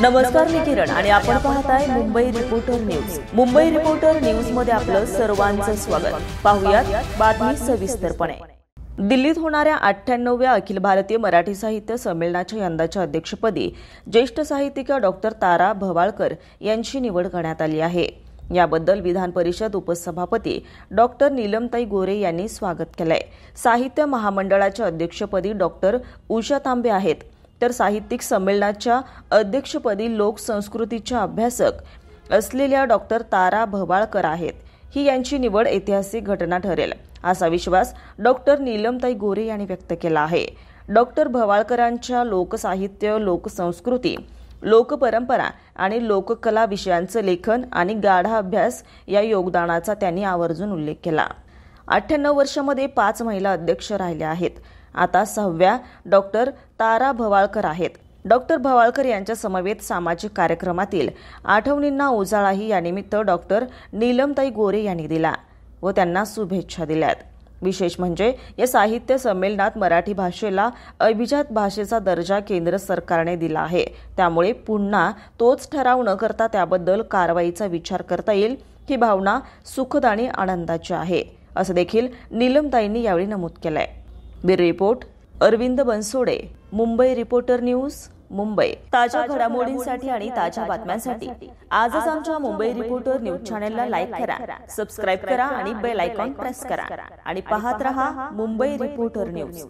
नमस्कार, मी किरण आणि आपण पाहताय Mumbai reporter news. Mumbai reporter news मध्ये आपलं सर्वांचं स्वागत. पाहुयात बातमी सविस्तरपणे. दिल्लीत होणाऱ्या 98व्या अखिल भारतीय मराठी साहित्य संमेलनाच्या यंदाच्या अध्यक्षपदी ज्येष्ठ साहित्यिका डॉक्टर तारा भवाळकर यांची निवड करण्यात आली आहे. याबद्दल विधान परिषद उपसभापती डॉक्टर नीलमताई गोरे यांनी स्वागत केलंय. साहित्य महामंडळाच्या अध्यक्षपदी डॉक्टर उषा तांबे आहेत, तर साहित्यिक संमेलनाच्या अध्यक्षपदी लोकसंस्कृतीच्या अभ्यासक असलेल्या डॉक्टर तारा भवाळकर आहेत. ही यांची निवड ऐतिहासिक घटना ठरेल असा विश्वास डॉक्टर नीलमताई गोरे यांनी व्यक्त केला आहे. डॉक्टर भवाळकरांच्या लोकसाहित्य, लोकसंस्कृती, लोकपरंपरा आणि लोककला विषयांचं लेखन आणि गाढा अभ्यास या योगदानाचा त्यांनी आवर्जून उल्लेख केला. 98 वर्षांमध्ये 5 महिला अध्यक्ष राहिल्या आहेत. आता 6व्या डॉक्टर तारा भवाळकर आहेत. डॉक्टर भवाळकर यांच्या समवेत सामाजिक कार्यक्रमातील आठवणींना उजाळाही यानिमित्त डॉक्टर नीलमताई गोरे यांनी दिला व त्यांना शुभेच्छा दिल्यात. विशेष म्हणजे या साहित्य संमेलनात मराठी भाषेला अभिजात भाषेचा दर्जा केंद्र सरकारने दिला आहे. त्यामुळे पुन्हा तोच ठराव न करता त्याबद्दल कारवाईचा विचार करता येईल. ही भावना सुखद आणि आनंदाची आहे, असं देखील नीलमताईंनी यावेळी नमूद केलंय. Bureau report Arvind Bansode, Mumbai reporter news, Mumbai. ताज्या घडामोडींसाठी आणि ताज्या बातम्यांसाठी आजच आमच्या मुंबई रिपोर्टर न्यूज चॅनलला लाईक करा, सबस्क्राईब करा आणि बेल आयकॉन प्रेस करा आणि पाहत रहा मुंबई रिपोर्टर न्यूज.